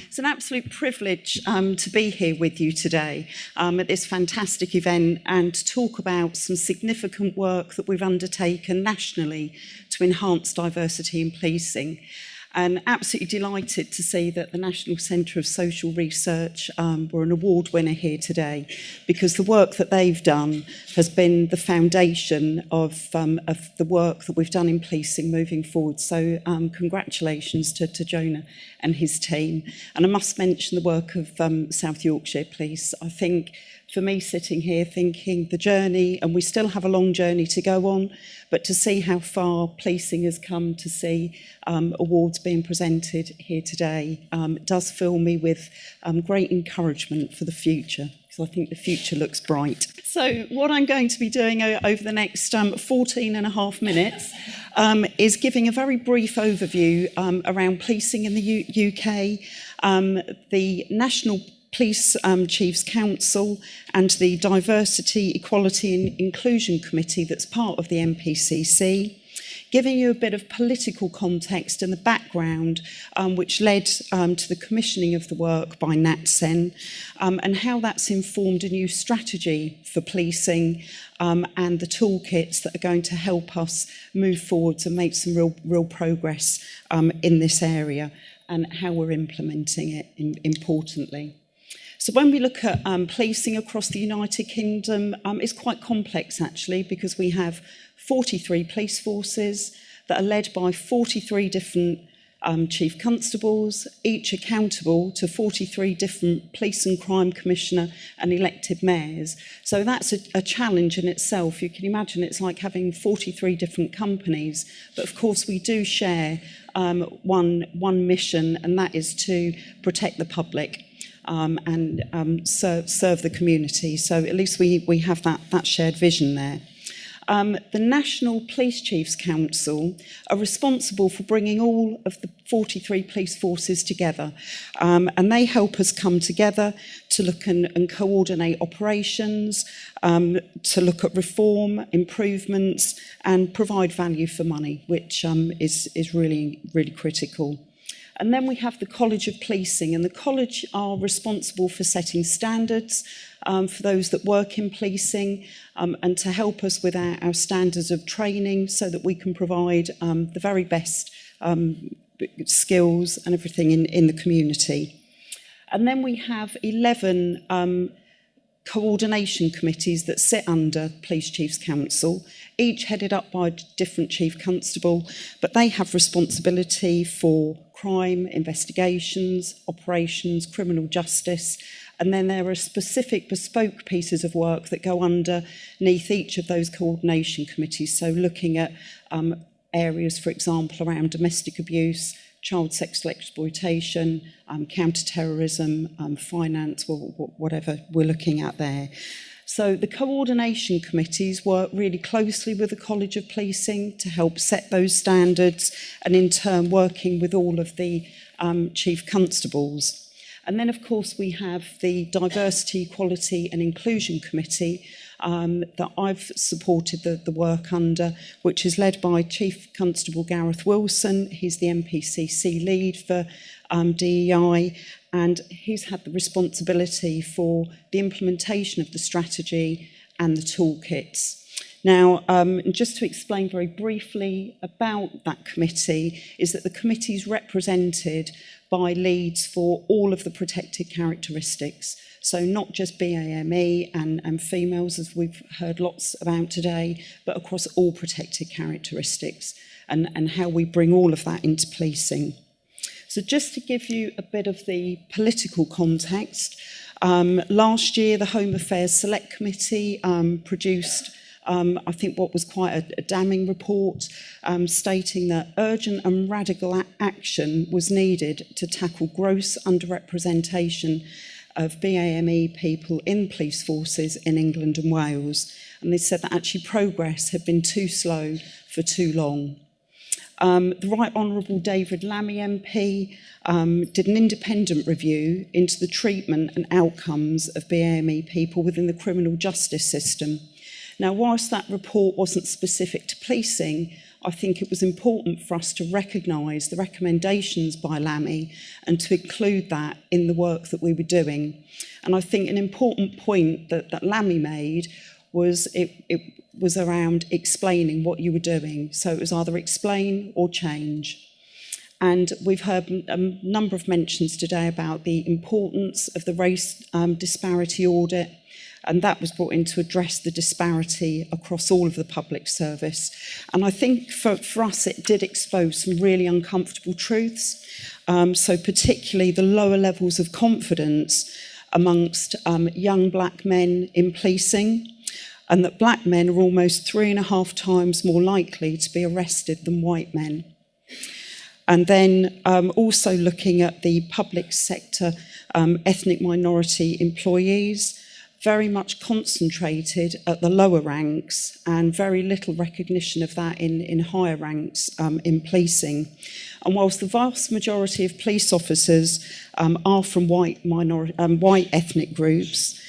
It's an absolute privilege to be here with you today at this fantastic event and to talk about some significant work that we've undertaken nationally to enhance diversity in policing. And absolutely delighted to see that the National Centre of Social Research were an award winner here today, because the work that they've done has been the foundation of the work that we've done in policing moving forward. So congratulations to Tonya and his team. And I must mention the work of South Yorkshire Police. I think for me sitting here thinking the journey, and we still have a long journey to go on, but to see how far policing has come, to see awards being presented here today, does fill me with great encouragement for the future, because I think the future looks bright. So what I'm going to be doing over the next 14 and a half minutes is giving a very brief overview around policing in the UK, the National Police Chiefs Council and the Diversity, Equality and Inclusion Committee that's part of the NPCC, giving you a bit of political context and the background which led to the commissioning of the work by NatSen, and how that's informed a new strategy for policing and the toolkits that are going to help us move forwards and make some real progress in this area, and how we're implementing it importantly. So when we look at policing across the United Kingdom, it's quite complex actually, because we have 43 police forces that are led by 43 different chief constables, each accountable to 43 different police and crime commissioner and elected mayors. So that's a challenge in itself. You can imagine it's like having 43 different companies, but of course we do share one mission, and that is to protect the public. And serve the community. So at least we have that shared vision there. The National Police Chiefs Council are responsible for bringing all of the 43 police forces together, and they help us come together to look and coordinate operations, to look at reform, improvements, and provide value for money, which is really, really critical. And then we have the College of Policing, and the college are responsible for setting standards for those that work in policing, and to help us with our standards of training so that we can provide the very best skills and everything in the community. And then we have 11 coordination committees that sit under Police Chiefs Council, each headed up by a different chief constable, but they have responsibility for crime, investigations, operations, criminal justice, and then there are specific bespoke pieces of work that go underneath each of those coordination committees. So looking at areas, for example, around domestic abuse, child sexual exploitation, counter-terrorism, finance, whatever we're looking at there. So the coordination committees work really closely with the College of Policing to help set those standards, and in turn working with all of the chief constables. And then of course we have the Diversity, Equality and Inclusion Committee that I've supported the work under, which is led by Chief Constable Gareth Wilson. He's the NPCC lead for DEI, and he's had the responsibility for the implementation of the strategy and the toolkits. Now, just to explain very briefly about that committee, is that the committee is represented by leads for all of the protected characteristics. So not just BAME and females, as we've heard lots about today, but across all protected characteristics, and how we bring all of that into policing. So just to give you a bit of the political context, last year the Home Affairs Select Committee produced I think what was quite a damning report, stating that urgent and radical action was needed to tackle gross underrepresentation of BAME people in police forces in England and Wales. And they said that actually progress had been too slow for too long. The Right Honourable David Lammy MP did an independent review into the treatment and outcomes of BAME people within the criminal justice system. Now, whilst that report wasn't specific to policing, I think it was important for us to recognise the recommendations by LAMI and to include that in the work that we were doing. And I think an important point that LAMI made was it was around explaining what you were doing. So it was either explain or change. And we've heard a number of mentions today about the importance of the race disparity audit, and that was brought in to address the disparity across all of the public service. And I think for us it did expose some really uncomfortable truths, so particularly the lower levels of confidence amongst young black men in policing, and that black men are almost 3.5 times more likely to be arrested than white men. And then also looking at the public sector ethnic minority employees, very much concentrated at the lower ranks and very little recognition of that in higher ranks in policing. And whilst the vast majority of police officers are from white ethnic groups,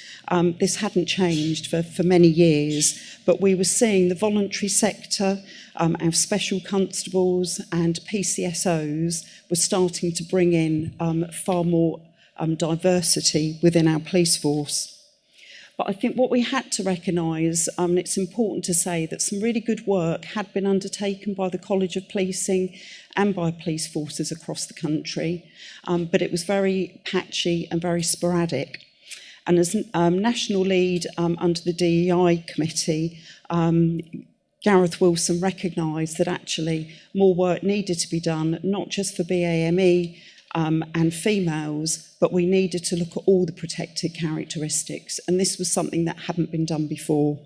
this hadn't changed for many years, but we were seeing the voluntary sector, our special constables and PCSOs were starting to bring in far more diversity within our police force. But I think what we had to recognise, and it's important to say that some really good work had been undertaken by the College of Policing and by police forces across the country, but it was very patchy and very sporadic. And as national lead under the DEI committee, Gareth Wilson recognised that actually more work needed to be done, not just for BAME and females, but we needed to look at all the protected characteristics. And this was something that hadn't been done before.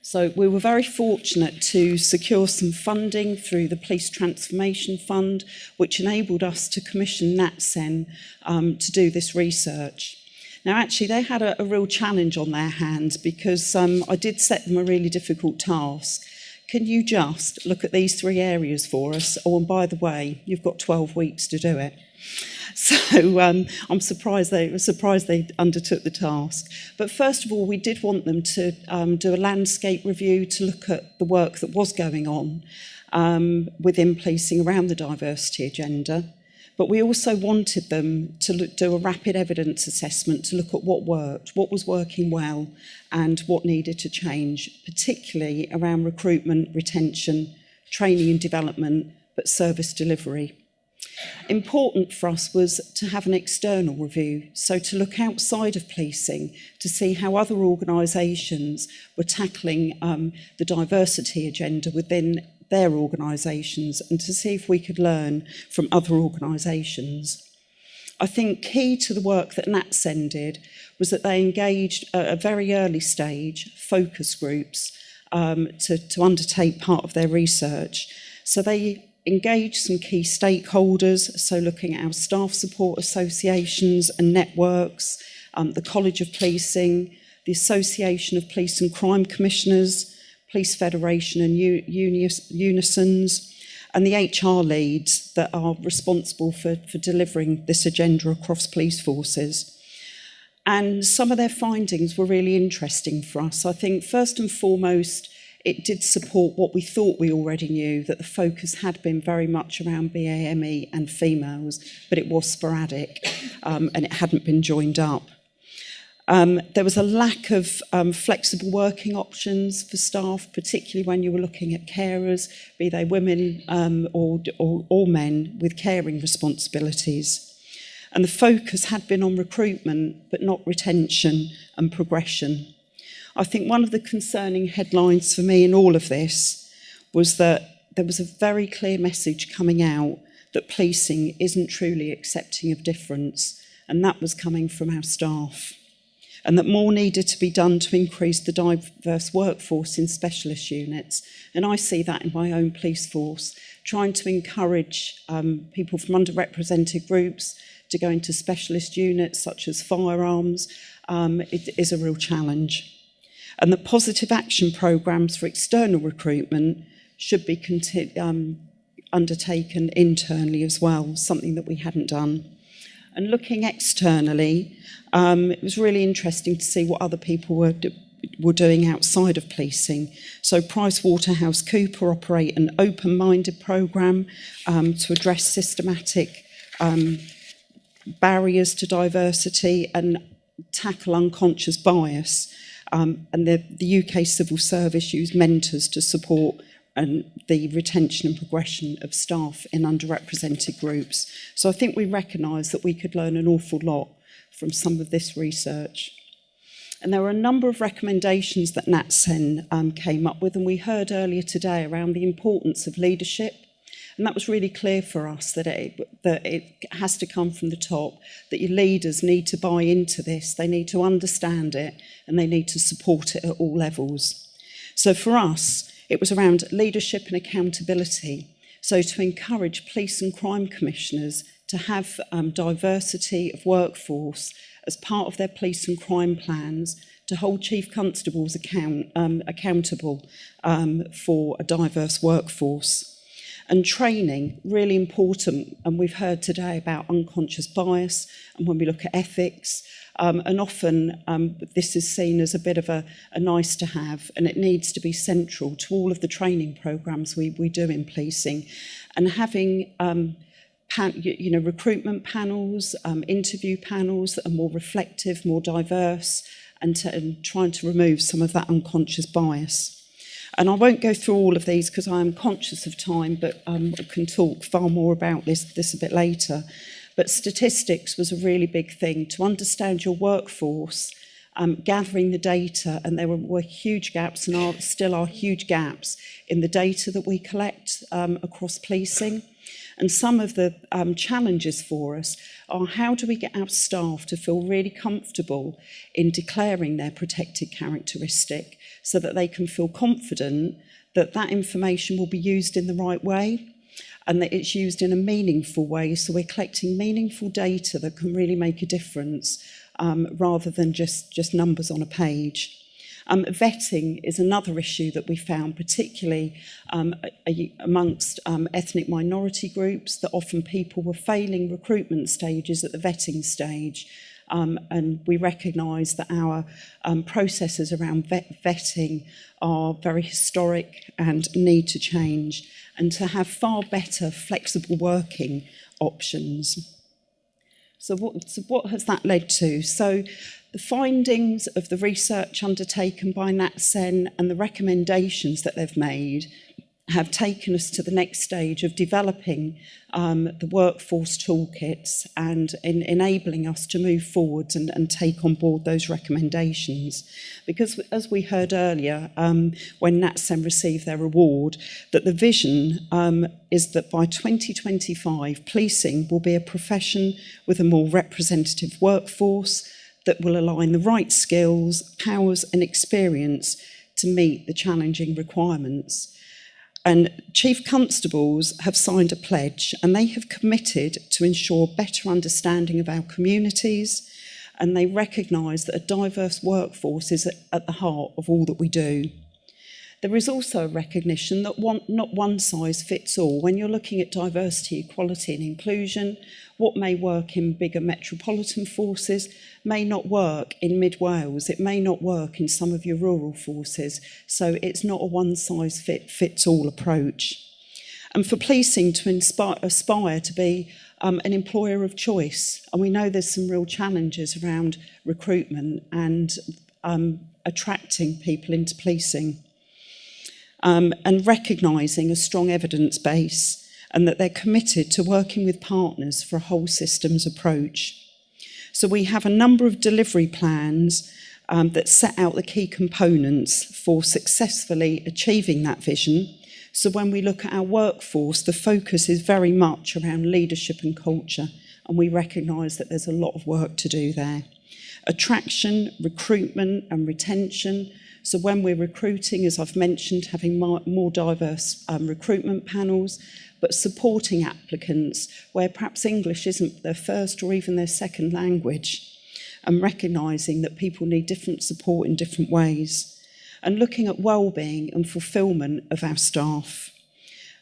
So we were very fortunate to secure some funding through the Police Transformation Fund, which enabled us to commission NatSen to do this research. Now, actually, they had a real challenge on their hands because I did set them a really difficult task. Can you just look at these 3 areas for us? Oh, and by the way, you've got 12 weeks to do it. So I'm surprised they undertook the task. But first of all, we did want them to do a landscape review to look at the work that was going on within policing around the diversity agenda. But we also wanted them to do a rapid evidence assessment to look at what worked, what was working well, and what needed to change, particularly around recruitment, retention, training and development, but service delivery. Important for us was to have an external review, so to look outside of policing to see how other organisations were tackling the diversity agenda within their organisations and to see if we could learn from other organisations. I think key to the work that NatSen did was that they engaged at a very early stage focus groups to undertake part of their research. So they engaged some key stakeholders, so looking at our staff support associations and networks, the College of Policing, the Association of Police and Crime Commissioners, Police Federation and Unisons, and the HR leads that are responsible for delivering this agenda across police forces. And some of their findings were really interesting for us. I think first and foremost, it did support what we thought we already knew, that the focus had been very much around BAME and females, but it was sporadic and it hadn't been joined up. There was a lack of flexible working options for staff, particularly when you were looking at carers, be they women or men with caring responsibilities. And the focus had been on recruitment, but not retention and progression. I think one of the concerning headlines for me in all of this was that there was a very clear message coming out that policing isn't truly accepting of difference, and that was coming from our staff. And that more needed to be done to increase the diverse workforce in specialist units. And I see that in my own police force, trying to encourage people from underrepresented groups to go into specialist units such as firearms. It is a real challenge. And the positive action programmes for external recruitment should be undertaken internally as well, something that we hadn't done. And looking externally, it was really interesting to see what other people were were doing outside of policing. So PricewaterhouseCoopers operate an open-minded programme to address systematic barriers to diversity and tackle unconscious bias. And the UK Civil Service use mentors to support the retention and progression of staff in underrepresented groups. So I think we recognise that we could learn an awful lot from some of this research. And there were a number of recommendations that NatSen came up with, and we heard earlier today around the importance of leadership. And that was really clear for us that it has to come from the top, that your leaders need to buy into this, they need to understand it, and they need to support it at all levels. So for us, it was around leadership and accountability. So to encourage police and crime commissioners to have diversity of workforce as part of their police and crime plans, to hold chief constables accountable for a diverse workforce. And training, really important, and we've heard today about unconscious bias, and when we look at ethics, and often this is seen as a bit of a nice to have, and it needs to be central to all of the training programmes we do in policing. And having recruitment panels, interview panels that are more reflective, more diverse, and trying to remove some of that unconscious bias. And I won't go through all of these because I am conscious of time, but I can talk far more about this a bit later. But statistics was a really big thing, to understand your workforce, gathering the data, and there were huge gaps and still are huge gaps in the data that we collect across policing. And some of the challenges for us are, how do we get our staff to feel really comfortable in declaring their protected characteristic so that they can feel confident that that information will be used in the right way and that it's used in a meaningful way. So we're collecting meaningful data that can really make a difference rather than just numbers on a page. Vetting is another issue that we found, particularly amongst ethnic minority groups, that often people were failing recruitment stages at the vetting stage. And we recognise that our processes around vetting are very historic and need to change, and to have far better flexible working options. So what has that led to? So the findings of the research undertaken by NatSen and the recommendations that they've made have taken us to the next stage of developing the workforce toolkits and enabling us to move forwards and take on board those recommendations. Because as we heard earlier, when NatSen received their award, that the vision is that by 2025, policing will be a profession with a more representative workforce that will align the right skills, powers and experience to meet the challenging requirements. And Chief Constables have signed a pledge, and they have committed to ensure better understanding of our communities, and they recognise that a diverse workforce is at the heart of all that we do. There is also a recognition that not one size fits all. When you're looking at diversity, equality and inclusion, what may work in bigger metropolitan forces may not work in mid-Wales. It may not work in some of your rural forces. So it's not a one-size-fits-all approach. And for policing to aspire to be an employer of choice, and we know there's some real challenges around recruitment and attracting people into policing. And recognising a strong evidence base, and that they're committed to working with partners for a whole systems approach. So we have a number of delivery plans that set out the key components for successfully achieving that vision. So when we look at our workforce, the focus is very much around leadership and culture, and we recognise that there's a lot of work to do there. Attraction, recruitment and retention. So when we're recruiting, as I've mentioned, having more diverse recruitment panels, but supporting applicants where perhaps English isn't their first or even their second language, and recognising that people need different support in different ways, and looking at well-being and fulfilment of our staff.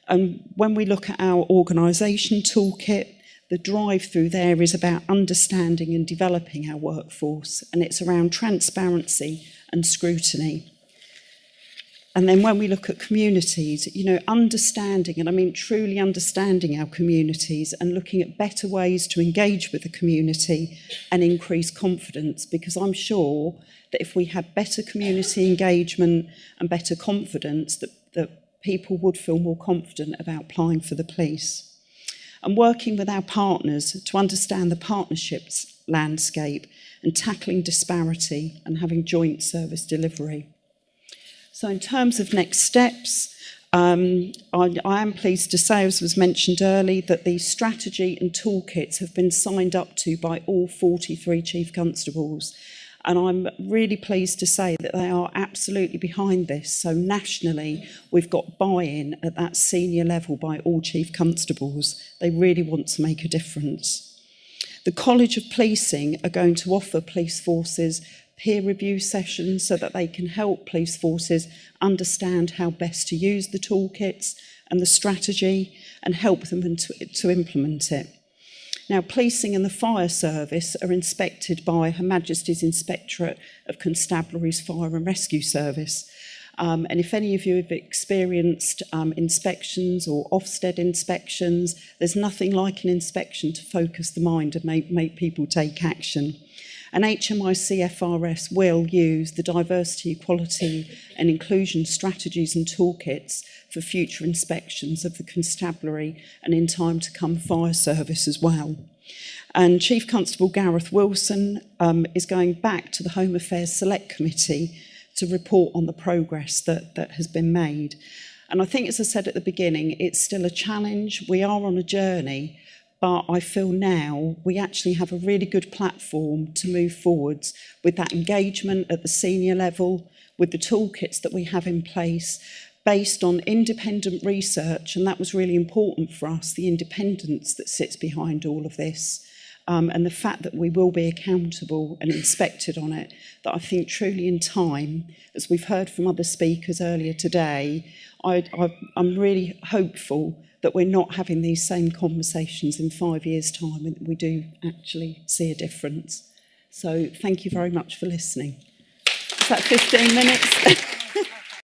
And when we look at our organisation toolkit, the drive through there is about understanding and developing our workforce, and it's around transparency and scrutiny. And then when we look at communities, understanding, and I mean truly understanding our communities and looking at better ways to engage with the community and increase confidence, because I'm sure that if we had better community engagement and better confidence, that people would feel more confident about applying for the police. And working with our partners to understand the partnerships landscape and tackling disparity and having joint service delivery. So in terms of next steps, I am pleased to say, as was mentioned earlier, that the strategy and toolkits have been signed up to by all 43 Chief Constables. And I'm really pleased to say that they are absolutely behind this. So nationally, we've got buy-in at that senior level by all Chief Constables. They really want to make a difference. The College of Policing are going to offer police forces peer review sessions so that they can help police forces understand how best to use the toolkits and the strategy and help them to implement it. Now, policing and the fire service are inspected by Her Majesty's Inspectorate of Constabulary's Fire and Rescue Service. And if any of you have experienced inspections or Ofsted inspections, there's nothing like an inspection to focus the mind and make people take action. And HMIC-FRS will use the diversity, equality and inclusion strategies and toolkits for future inspections of the Constabulary and in time to come fire service as well. And Chief Constable Gareth Wilson is going back to the Home Affairs Select Committee to report on the progress that has been made. And I think, as I said at the beginning, it's still a challenge. We are on a journey, but I feel now we actually have a really good platform to move forwards with that engagement at the senior level, with the toolkits that we have in place, based on independent research, and that was really important for us, the independence that sits behind all of this, and the fact that we will be accountable and inspected on it, that I think truly in time, as we've heard from other speakers earlier today, I'm really hopeful that we're not having these same conversations in 5 years' time and that we do actually see a difference. So thank you very much for listening. Is that 15 minutes?